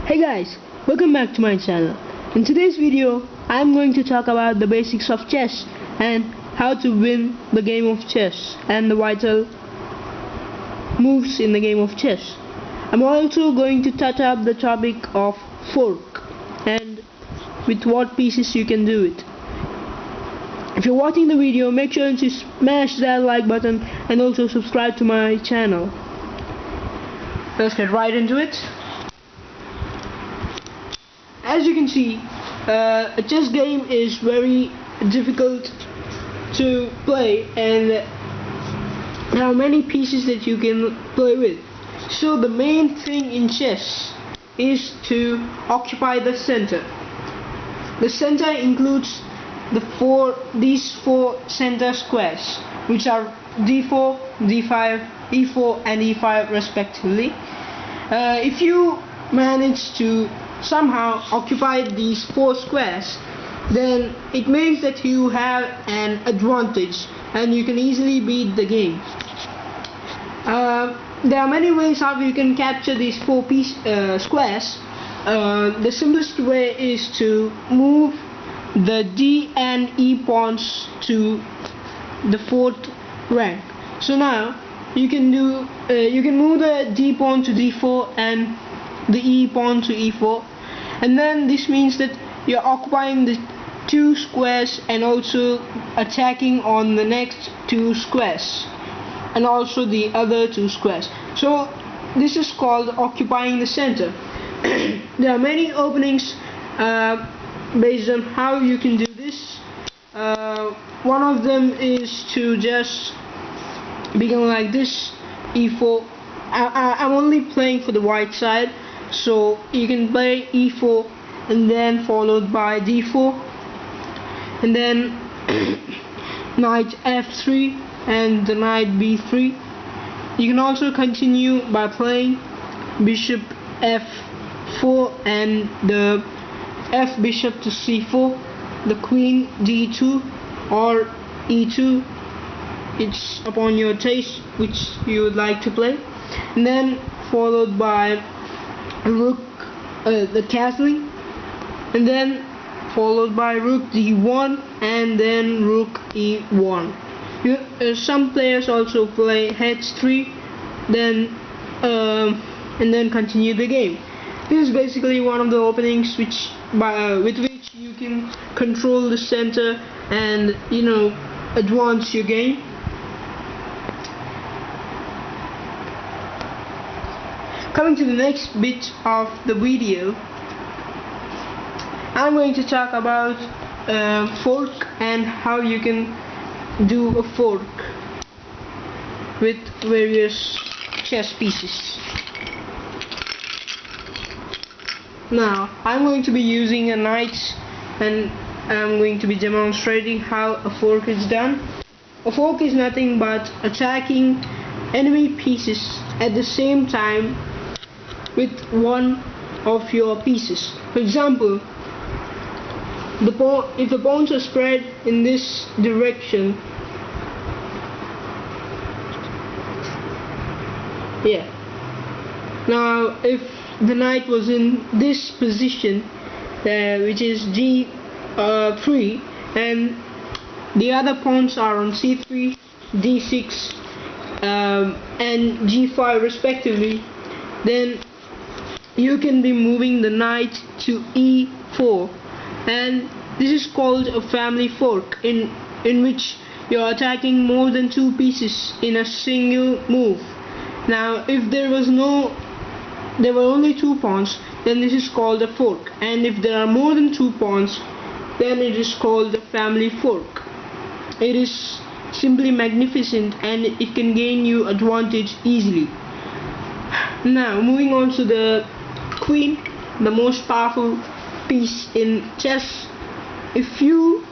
Hey guys, welcome back to my channel. In today's video, I'm going to talk about the basics of chess and how to win the game of chess and the vital moves in the game of chess. I'm also going to touch up the topic of fork and with what pieces you can do it. If you're watching the video, make sure to smash that like button and also subscribe to my channel. Let's get right into it. As you can see, a chess game is very difficult to play and there are many pieces that you can play with. So the main thing in chess is to occupy the center. The center includes these four center squares, which are d4, d5, e4 and e5 respectively. If you manage to somehow occupy these four squares, then it means that you have an advantage and you can easily beat the game. There are many ways how you can capture these four squares. The simplest way is to move the d and e pawns to the fourth rank. So now you can move the d pawn to d4 and the e pawn to e4, and then this means that you're occupying the two squares and also attacking on the next two squares and also the other two squares. So this is called occupying the center. There are many openings based on how you can do this. One of them is to just begin like this, e4. I'm only playing for the white side, so you can play e4 and then followed by d4 and then knight f3 and the knight b3. You can also continue by playing bishop f4 and the f bishop to c4, the queen d2 or e2. It's upon your taste which you would like to play, and then followed by rook, the castling, and then followed by rook d1 and then rook e1. Some players also play h3 then and then continue the game. This is basically one of the openings with which you can control the center and advance your game. Coming to the next bit of the video, I'm going to talk about fork and how you can do a fork with various chess pieces. Now I'm going to be using a knight and I'm going to be demonstrating how a fork is done. A fork is nothing but attacking enemy pieces at the same time with one of your pieces. For example, if the pawns are spread in this direction, now if the knight was in this position, which is d3, and the other pawns are on c3, d6 and g5 respectively, then you can be moving the knight to e4, and this is called a family fork in which you're attacking more than two pieces in a single move. Now if there were only two pawns, then this is called a fork, and if there are more than two pawns, then it is called a family fork. It is simply magnificent and it can gain you advantage easily. Now moving on to the queen, the most powerful piece in chess. If you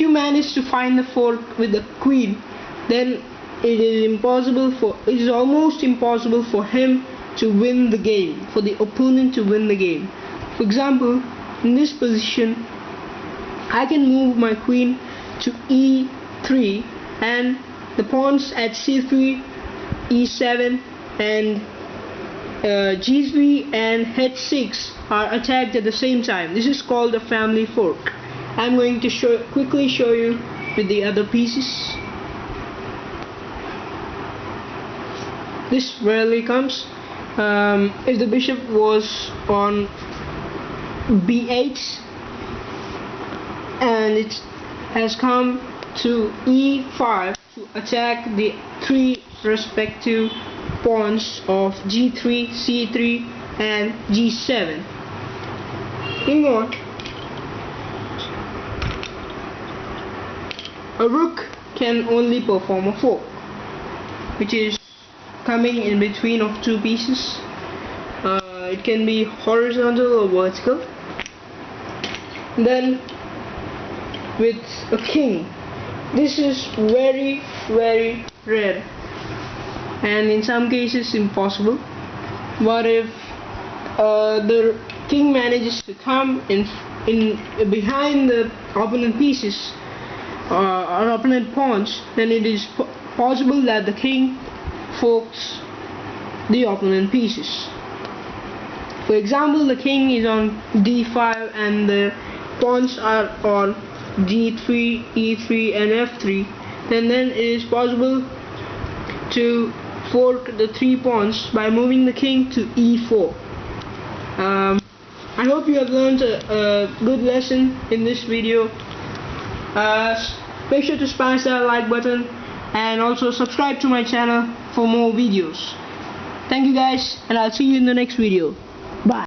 manage to find the fork with the queen, then it is almost impossible for him to win the game, for the opponent to win the game. For example, in this position, I can move my queen to e3 and the pawns at c3, e7 and G3 and H6 are attacked at the same time. This is called a family fork. I'm going to quickly show you with the other pieces. This rarely comes. If the bishop was on B8 and it has come to E5 to attack the three respective pawns of G3, C3 and G7. Moving on, a rook can only perform a fork, which is coming in between of two pieces. It can be horizontal or vertical. Then with a king, this is very rare and in some cases impossible. But if the king manages to come in behind the opponent pieces or opponent pawns, then it is possible that the king forks the opponent pieces. For example, the king is on D5 and the pawns are on D3, E3 and F3, then it is possible to fork the three pawns by moving the king to E4. I hope you have learned a good lesson in this video. Make sure to smash that like button and also subscribe to my channel for more videos. Thank you guys, and I'll see you in the next video. Bye.